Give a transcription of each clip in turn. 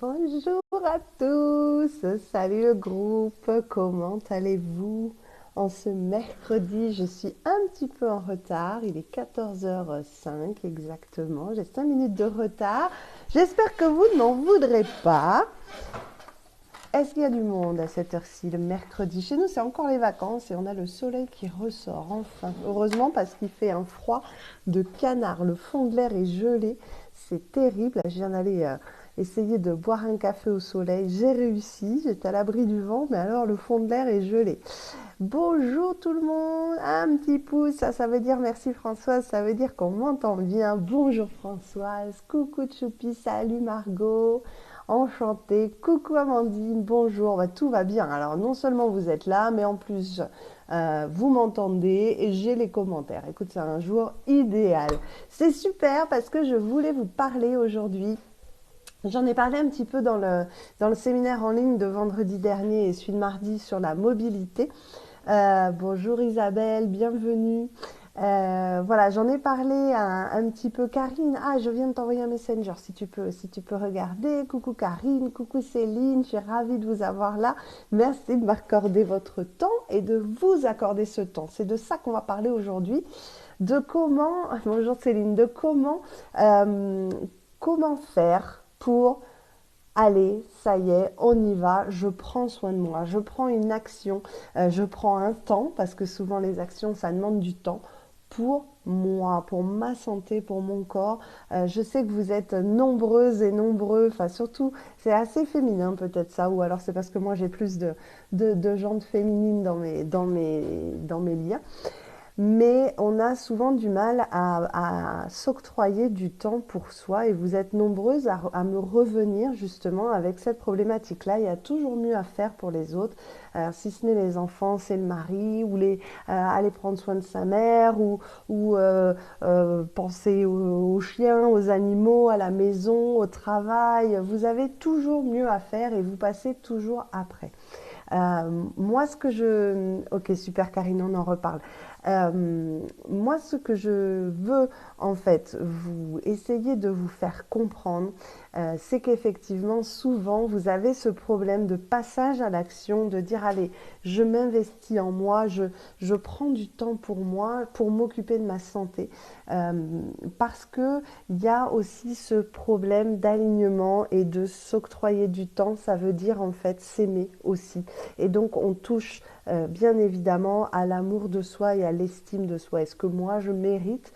Bonjour à tous, salut le groupe, comment allez-vous? En ce mercredi, je suis un petit peu en retard, il est 14h05 exactement, j'ai 5 minutes de retard. J'espère que vous n'en voudrez pas. Est-ce qu'il y a du monde à cette heure-ci, le mercredi? Chez nous, c'est encore les vacances et on a le soleil qui ressort enfin. Heureusement parce qu'il fait un froid de canard. Le fond de l'air est gelé. C'est terrible. Je viens d'aller essayer de boire un café au soleil. J'ai réussi. J'étais à l'abri du vent, mais alors le fond de l'air est gelé. Bonjour tout le monde. Un petit pouce, ça veut dire merci Françoise. Ça veut dire qu'on m'entend bien. Bonjour Françoise. Coucou Choupi. Salut Margot. Enchantée, coucou Amandine, bonjour, bah, tout va bien. Alors non seulement vous êtes là, mais en plus vous m'entendez et j'ai les commentaires. Écoute, c'est un jour idéal. C'est super parce que je voulais vous parler aujourd'hui. J'en ai parlé un petit peu dans le séminaire en ligne de vendredi dernier et celui de mardi sur la mobilité. Bonjour Isabelle, bienvenue. Voilà, j'en ai parlé un petit peu. Karine, je viens de t'envoyer un messenger si tu peux regarder. Coucou Karine, coucou Céline, je suis ravie de vous avoir là. Merci de m'accorder votre temps et de vous accorder ce temps. C'est de ça qu'on va parler aujourd'hui. De comment, bonjour Céline, de euh, comment faire pour allez, ça y est, on y va, je prends soin de moi, je prends une action, je prends un temps, parce que souvent les actions, ça demande du temps, pour moi, pour ma santé, pour mon corps. Je sais que vous êtes nombreuses et nombreux, enfin surtout, c'est assez féminin peut-être ça, ou alors c'est parce que moi j'ai plus de jantes féminines dans mes liens. Mais on a souvent du mal à s'octroyer du temps pour soi et vous êtes nombreuses à me revenir justement avec cette problématique-là. Il y a toujours mieux à faire pour les autres. Alors, si ce n'est les enfants, c'est le mari ou aller prendre soin de sa mère ou penser aux chiens, aux animaux, à la maison, au travail. Vous avez toujours mieux à faire et vous passez toujours après. Moi, ce que je... Ok, super, Karine, on en reparle. Moi, ce que je veux, en fait, vous essayer de vous faire comprendre, c'est qu'effectivement, souvent, vous avez ce problème de passage à l'action, de dire, allez, je m'investis en moi, je prends du temps pour moi, pour m'occuper de ma santé, euh, parce que il y a aussi ce problème d'alignement et de s'octroyer du temps, ça veut dire, en fait, s'aimer aussi. Et donc, on touche bien évidemment à l'amour de soi et à l'estime de soi. Est-ce que moi, je mérite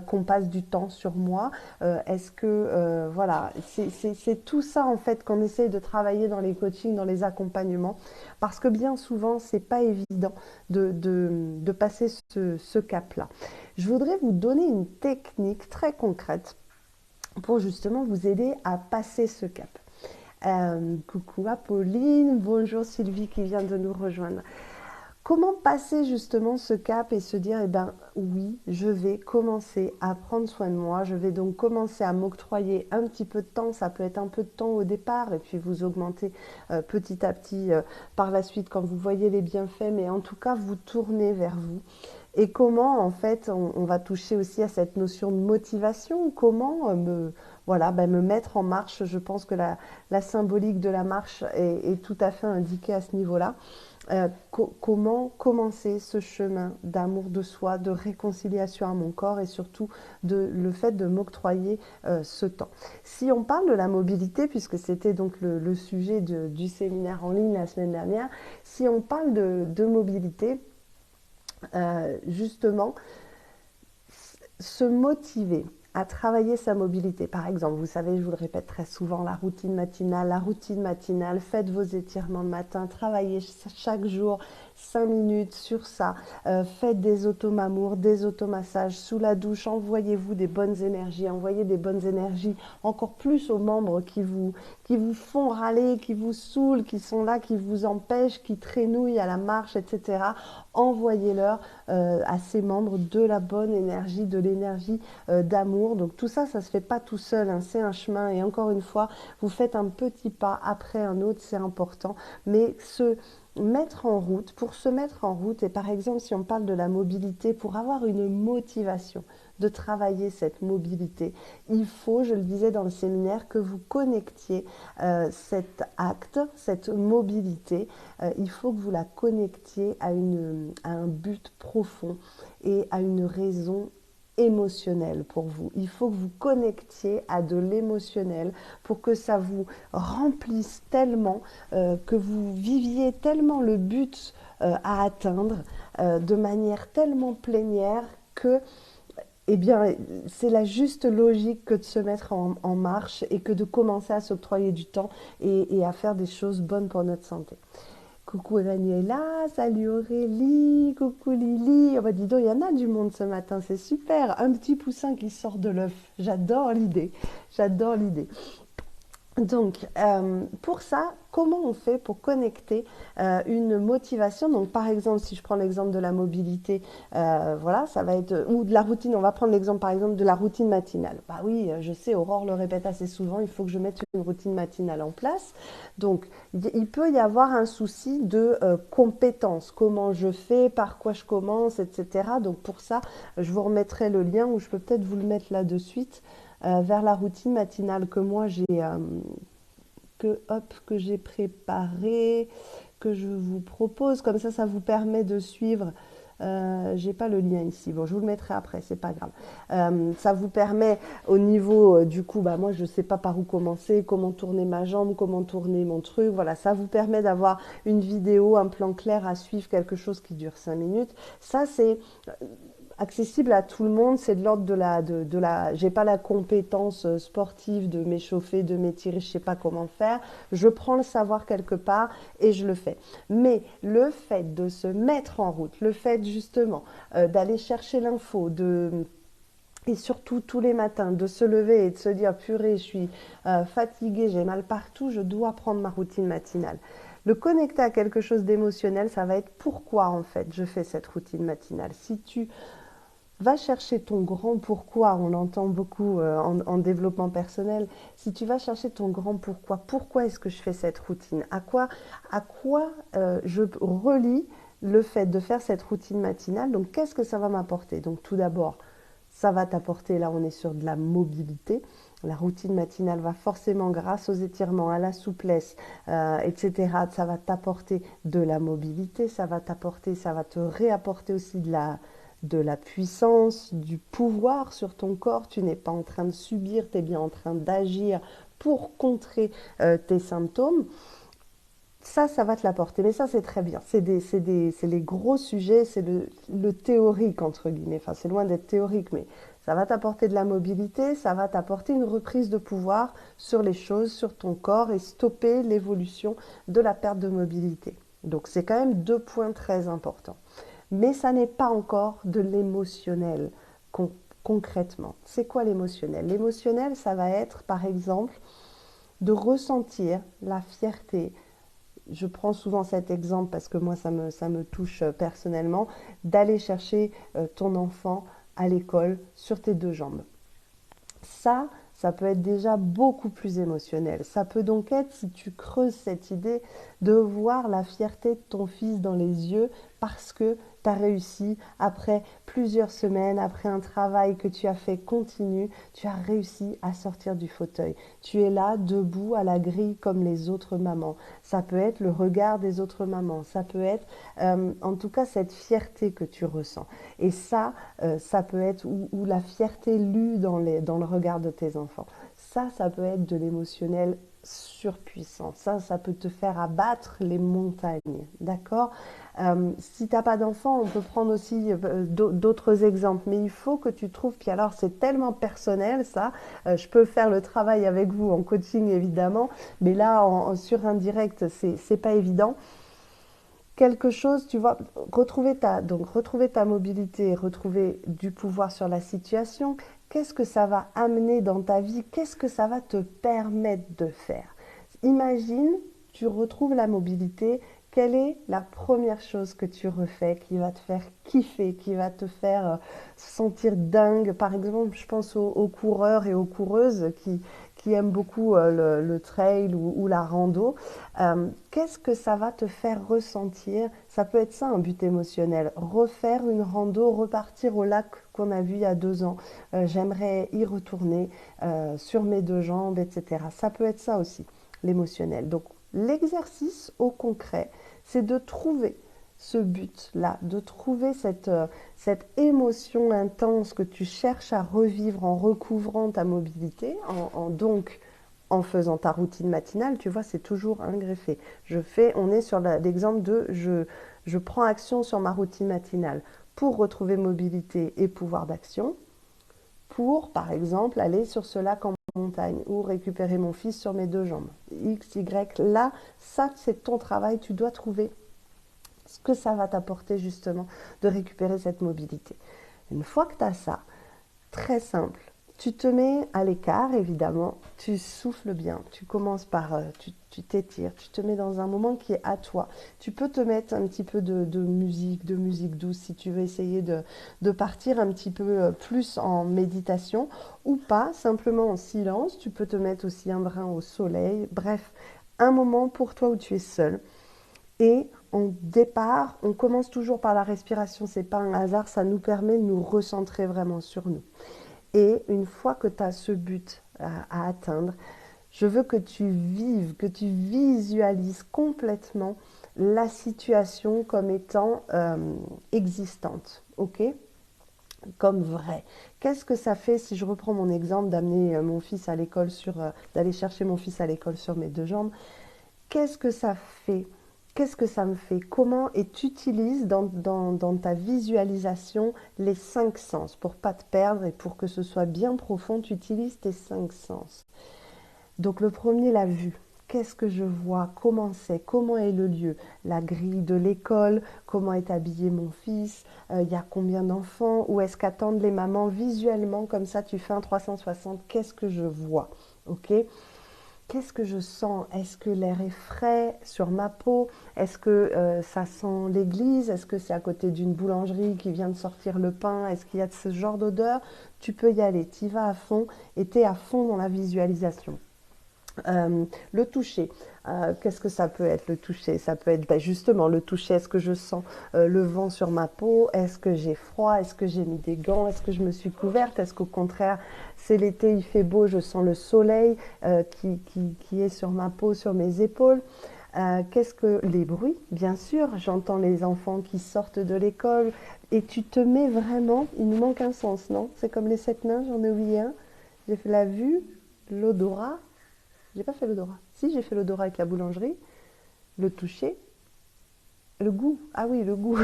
qu'on passe du temps sur moi? Est-ce que, voilà, c'est tout ça en fait qu'on essaye de travailler dans les coachings, dans les accompagnements, parce que bien souvent, c'est pas évident de passer ce cap-là. Je voudrais vous donner une technique très concrète pour justement vous aider à passer ce cap. Coucou à Pauline, bonjour Sylvie qui vient de nous rejoindre. Comment passer justement ce cap et se dire, eh ben oui, je vais commencer à prendre soin de moi, je vais donc commencer à m'octroyer un petit peu de temps, ça peut être un peu de temps au départ et puis vous augmentez petit à petit par la suite quand vous voyez les bienfaits, mais en tout cas vous tournez vers vous. Et comment en fait on va toucher aussi à cette notion de motivation, comment voilà, ben, me mettre en marche, je pense que la symbolique de la marche est tout à fait indiquée à ce niveau-là. Comment commencer ce chemin d'amour de soi, de réconciliation à mon corps et surtout le fait de m'octroyer ce temps. Si on parle de la mobilité, puisque c'était donc le sujet du séminaire en ligne la semaine dernière, si on parle de mobilité, justement, se motiver à travailler sa mobilité. Par exemple, vous savez, je vous le répète très souvent, la routine matinale, faites vos étirements le matin, travaillez chaque jour 5 minutes sur ça, faites des automamours, des automassages sous la douche, envoyez-vous des bonnes énergies, envoyez des bonnes énergies encore plus aux membres qui vous font râler, qui vous saoulent, qui sont là, qui vous empêchent, qui traînouillent à la marche, etc. Envoyez-leur à ces membres de la bonne énergie, de l'énergie d'amour. Donc tout ça, ça se fait pas tout seul, hein, c'est un chemin. Et encore une fois, vous faites un petit pas après un autre, c'est important. Mais pour se mettre en route, et par exemple si on parle de la mobilité, pour avoir une motivation, de travailler cette mobilité, il faut, je le disais dans le séminaire, que vous connectiez cet acte, cette mobilité, il faut que vous la connectiez à un but profond et à une raison émotionnelle pour vous. Il faut que vous connectiez à de l'émotionnel pour que ça vous remplisse tellement, que vous viviez tellement le but à atteindre de manière tellement plénière que eh bien, c'est la juste logique que de se mettre en marche et que de commencer à s'octroyer du temps et à faire des choses bonnes pour notre santé. Coucou Emmanuela, salut Aurélie, coucou Lily. Oh bah dis donc, il y en a du monde ce matin, c'est super. Un petit poussin qui sort de l'œuf. J'adore l'idée, j'adore l'idée. Donc, pour ça, comment on fait pour connecter une motivation? Donc, par exemple, si je prends l'exemple de la mobilité, voilà, ça va être, ou de la routine, on va prendre l'exemple par exemple de la routine matinale. Bah oui, je sais, Aurore le répète assez souvent, il faut que je mette une routine matinale en place. Donc, il peut y avoir un souci de compétence, comment je fais, par quoi je commence, etc. Donc, pour ça, je vous remettrai le lien, ou je peux peut-être vous le mettre là de suite vers la routine matinale que moi que j'ai préparée, que je vous propose. Comme ça vous permet de suivre. J'ai pas le lien ici. Bon, je vous le mettrai après, c'est pas grave. Ça vous permet au niveau du coup, bah moi je sais pas par où commencer, comment tourner ma jambe, comment tourner mon truc. Voilà, ça vous permet d'avoir une vidéo, un plan clair à suivre, quelque chose qui dure 5 minutes. Ça c'est accessible à tout le monde, c'est de l'ordre de la, j'ai pas la compétence sportive de m'échauffer, de m'étirer, je sais pas comment faire, je prends le savoir quelque part et je le fais. Mais le fait de se mettre en route, le fait justement d'aller chercher l'info, et surtout tous les matins, de se lever et de se dire purée, je suis fatiguée, j'ai mal partout, je dois prendre ma routine matinale. Le connecter à quelque chose d'émotionnel, ça va être pourquoi en fait je fais cette routine matinale. Si tu va chercher ton grand pourquoi, on l'entend beaucoup en développement personnel, si tu vas chercher ton grand pourquoi est-ce que je fais cette routine, à quoi je relie le fait de faire cette routine matinale, donc qu'est-ce que ça va m'apporter? Donc tout d'abord, ça va t'apporter, là on est sur de la mobilité, la routine matinale va forcément, grâce aux étirements, à la souplesse, etc., ça va t'apporter de la mobilité, ça va te réapporter aussi de la puissance, du pouvoir sur ton corps. Tu n'es pas en train de subir, tu es bien en train d'agir pour contrer tes symptômes. Ça va te l'apporter. Mais ça, c'est très bien. C'est les gros sujets, c'est le théorique, entre guillemets. Enfin, c'est loin d'être théorique, mais ça va t'apporter de la mobilité, ça va t'apporter une reprise de pouvoir sur les choses, sur ton corps et stopper l'évolution de la perte de mobilité. Donc, c'est quand même 2 points très importants. Mais ça n'est pas encore de l'émotionnel concrètement. C'est quoi l'émotionnel? L'émotionnel, ça va être par exemple de ressentir la fierté. Je prends souvent cet exemple parce que moi ça me touche personnellement, d'aller chercher ton enfant à l'école sur tes 2 jambes. Ça peut être déjà beaucoup plus émotionnel. Ça peut donc être, si tu creuses cette idée, de voir la fierté de ton fils dans les yeux parce que tu as réussi, après plusieurs semaines, après un travail que tu as fait continu, tu as réussi à sortir du fauteuil. Tu es là, debout à la grille comme les autres mamans. Ça peut être le regard des autres mamans. Ça peut être, en tout cas, cette fierté que tu ressens. Et ça peut être, ou la fierté lue dans le regard de tes enfants. Ça peut être de l'émotionnel surpuissant. Ça peut te faire abattre les montagnes. D'accord? Si tu n'as pas d'enfant, on peut prendre aussi d'autres exemples. Mais il faut que tu trouves, puis alors c'est tellement personnel ça, je peux faire le travail avec vous en coaching évidemment, mais là sur un direct, c'est pas évident. Quelque chose, tu vois, retrouver ta mobilité, retrouver du pouvoir sur la situation, qu'est-ce que ça va amener dans ta vie? Qu'est-ce que ça va te permettre de faire? Imagine, tu retrouves la mobilité, quelle est la première chose que tu refais qui va te faire kiffer, qui va te faire sentir dingue? Par exemple, je pense aux coureurs et aux coureuses qui aiment beaucoup le trail ou la rando, qu'est-ce que ça va te faire ressentir? Ça peut être ça un but émotionnel. Refaire une rando, repartir au lac qu'on a vu il y a 2 ans. J'aimerais y retourner sur mes 2 jambes, etc. Ça peut être ça aussi, l'émotionnel. Donc l'exercice au concret, c'est de trouver ce but-là, de trouver cette émotion intense que tu cherches à revivre en recouvrant ta mobilité, donc en faisant ta routine matinale. Tu vois, c'est toujours un greffé. On est sur l'exemple de je prends action sur ma routine matinale pour retrouver mobilité et pouvoir d'action, pour, par exemple, aller sur ce lac en montagne ou récupérer mon fils sur mes 2 jambes. X, Y, là, ça, c'est ton travail. Tu dois trouver ce que ça va t'apporter justement de récupérer cette mobilité. Une fois que tu as ça, très simple, tu te mets à l'écart évidemment, tu souffles bien, tu commences par, tu t'étires, tu te mets dans un moment qui est à toi. Tu peux te mettre un petit peu de musique douce si tu veux essayer de partir un petit peu plus en méditation ou pas, simplement en silence. Tu peux te mettre aussi un brin au soleil, bref, un moment pour toi où tu es seul. Et on départ, on commence toujours par la respiration, c'est pas un hasard, ça nous permet de nous recentrer vraiment sur nous. Et une fois que tu as ce but à atteindre, je veux que tu vives, que tu visualises complètement la situation comme étant existante, ok? Comme vrai. Qu'est-ce que ça fait si je reprends mon exemple d'amener mon fils à l'école d'aller chercher mon fils à l'école sur mes 2 jambes? Qu'est-ce que ça fait? Qu'est-ce que ça me fait? Comment? Et tu utilises dans ta visualisation les 5 sens. Pour pas te perdre et pour que ce soit bien profond, tu utilises tes 5 sens. Donc le premier, la vue. Qu'est-ce que je vois? Comment c'est? Comment est le lieu? La grille de l'école? Comment est habillé mon fils? Il y a combien d'enfants? Où est-ce qu'attendent les mamans? Visuellement, comme ça, tu fais un 360. Qu'est-ce que je vois? Ok? Qu'est-ce que je sens? Est-ce que l'air est frais sur ma peau? Est-ce que ça sent l'église? Est-ce que c'est à côté d'une boulangerie qui vient de sortir le pain? Est-ce qu'il y a de ce genre d'odeur? Tu peux y aller, tu y vas à fond et tu es à fond dans la visualisation. Le toucher, qu'est-ce que ça peut être le toucher? Ça peut être justement le toucher, est-ce que je sens le vent sur ma peau? Est-ce que j'ai froid? Est-ce que j'ai mis des gants? Est-ce que je me suis couverte? Est-ce qu'au contraire, c'est l'été, il fait beau, je sens le soleil qui est sur ma peau, sur mes épaules? Qu'est-ce que les bruits? Bien sûr, j'entends les enfants qui sortent de l'école et tu te mets vraiment, il nous manque un sens, non? C'est comme les 7 nains, j'en ai oublié un. J'ai fait la vue, l'odorat. J'ai pas fait l'odorat. Si, j'ai fait l'odorat avec la boulangerie, le toucher, le goût. Ah oui, le goût.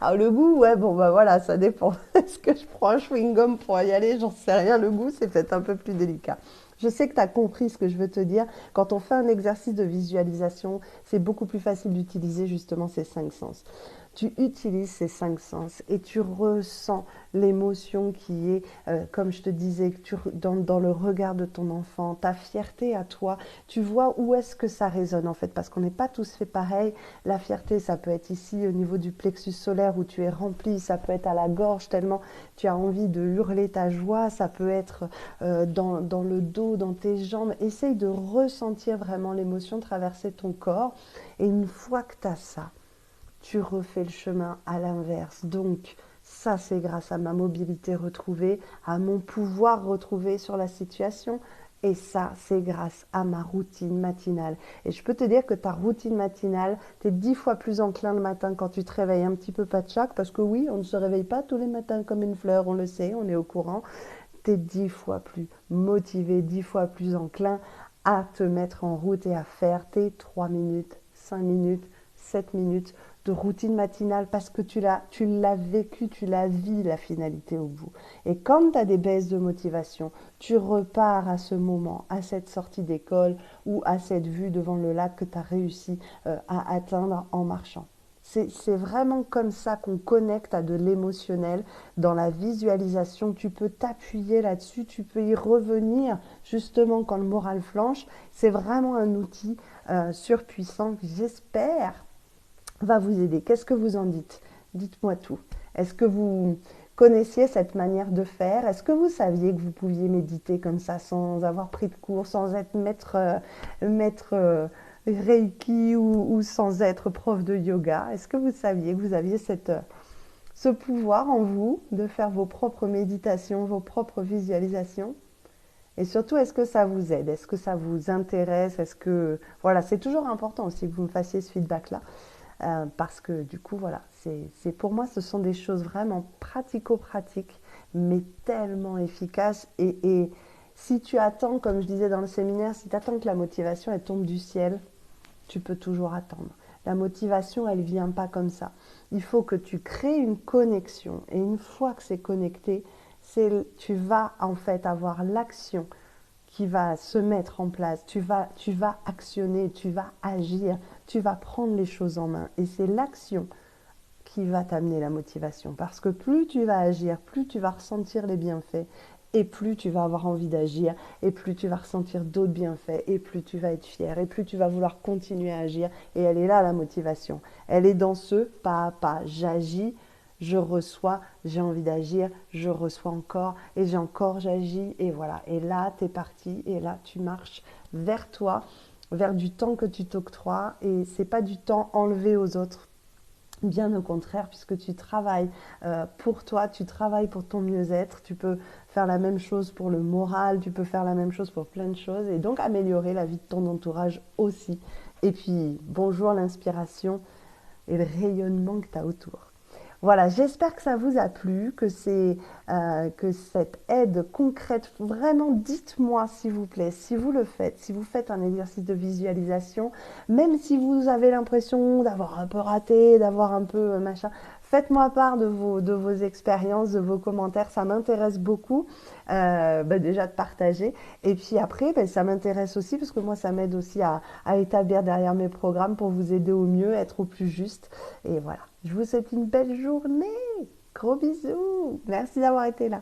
Ah, le goût, ouais, bon, bah voilà, ça dépend. Est-ce que je prends un chewing-gum pour y aller? J'en sais rien. Le goût, c'est peut-être un peu plus délicat. Je sais que tu as compris ce que je veux te dire. Quand on fait un exercice de visualisation, c'est beaucoup plus facile d'utiliser justement ces 5 sens. Tu utilises ces 5 sens et tu ressens l'émotion qui est, comme je te disais, dans le regard de ton enfant, ta fierté à toi. Tu vois où est-ce que ça résonne en fait, parce qu'on n'est pas tous fait pareil. La fierté, ça peut être ici au niveau du plexus solaire où tu es rempli, ça peut être à la gorge tellement tu as envie de hurler ta joie, ça peut être dans le dos, dans tes jambes. Essaye de ressentir vraiment l'émotion traverser ton corps et une fois que tu as ça, tu refais le chemin à l'inverse. Donc, ça, c'est grâce à ma mobilité retrouvée, à mon pouvoir retrouvé sur la situation. Et ça, c'est grâce à ma routine matinale. Et je peux te dire que ta routine matinale, tu es 10 fois plus enclin le matin quand tu te réveilles un petit peu patchak, parce que oui, on ne se réveille pas tous les matins comme une fleur, on le sait, on est au courant. Tu es 10 fois plus motivé, 10 fois plus enclin à te mettre en route et à faire tes 3 minutes, 5 minutes, 7 minutes de routine matinale parce que tu l'as vécu, tu l'as vu la finalité au bout. Et quand tu as des baisses de motivation, tu repars à ce moment, à cette sortie d'école ou à cette vue devant le lac que tu as réussi à atteindre en marchant. C'est vraiment comme ça qu'on connecte à de l'émotionnel dans la visualisation. Tu peux t'appuyer là-dessus, tu peux y revenir justement quand le moral flanche. C'est vraiment un outil surpuissant que j'espère va vous aider. Qu'est-ce que vous en dites? Dites-moi tout. Est-ce que connaissiez cette manière de faire? Est-ce que vous saviez que vous pouviez méditer comme ça sans avoir pris de cours, sans être maître Reiki ou sans être prof de yoga? Est-ce que vous saviez que vous aviez ce pouvoir en vous de faire vos propres méditations, vos propres visualisations? Et surtout, est-ce que ça vous aide? Est-ce que ça vous intéresse? Est-ce que... Voilà, c'est toujours important aussi que vous me fassiez ce feedback-là. Parce que du coup, voilà, pour moi, ce sont des choses vraiment pratico-pratiques, mais tellement efficaces. Et si tu attends, comme je disais dans le séminaire, si tu attends que la motivation, elle tombe du ciel, tu peux toujours attendre. La motivation, elle ne vient pas comme ça. Il faut que tu crées une connexion. Et une fois que c'est connecté, tu vas en fait avoir l'action qui va se mettre en place. Tu vas actionner, tu vas agir, tu vas prendre les choses en main. Et c'est l'action qui va t'amener la motivation. Parce que plus tu vas agir, plus tu vas ressentir les bienfaits, et plus tu vas avoir envie d'agir, et plus tu vas ressentir d'autres bienfaits, et plus tu vas être fier, et plus tu vas vouloir continuer à agir. Et elle est là, la motivation. Elle est dans ce pas à pas. J'agis, je reçois, j'ai envie d'agir, je reçois encore, et j'ai encore, j'agis, et voilà. Et là, tu es parti, et là, tu marches vers toi, vers du temps que tu t'octroies, et c'est pas du temps enlevé aux autres. Bien au contraire, puisque tu travailles pour toi, tu travailles pour ton mieux-être, tu peux faire la même chose pour le moral, tu peux faire la même chose pour plein de choses, et donc améliorer la vie de ton entourage aussi. Et puis, bonjour l'inspiration et le rayonnement que tu as autour. Voilà, j'espère que ça vous a plu, que cette aide concrète, vraiment dites-moi s'il vous plaît, si vous le faites, si vous faites un exercice de visualisation, même si vous avez l'impression d'avoir un peu raté, d'avoir un peu machin, faites-moi part de vos expériences, de vos commentaires, ça m'intéresse beaucoup déjà de partager. Et puis après, ça m'intéresse aussi parce que moi, ça m'aide aussi à établir derrière mes programmes pour vous aider au mieux, être au plus juste. Et voilà, je vous souhaite une belle journée. Gros bisous. Merci d'avoir été là.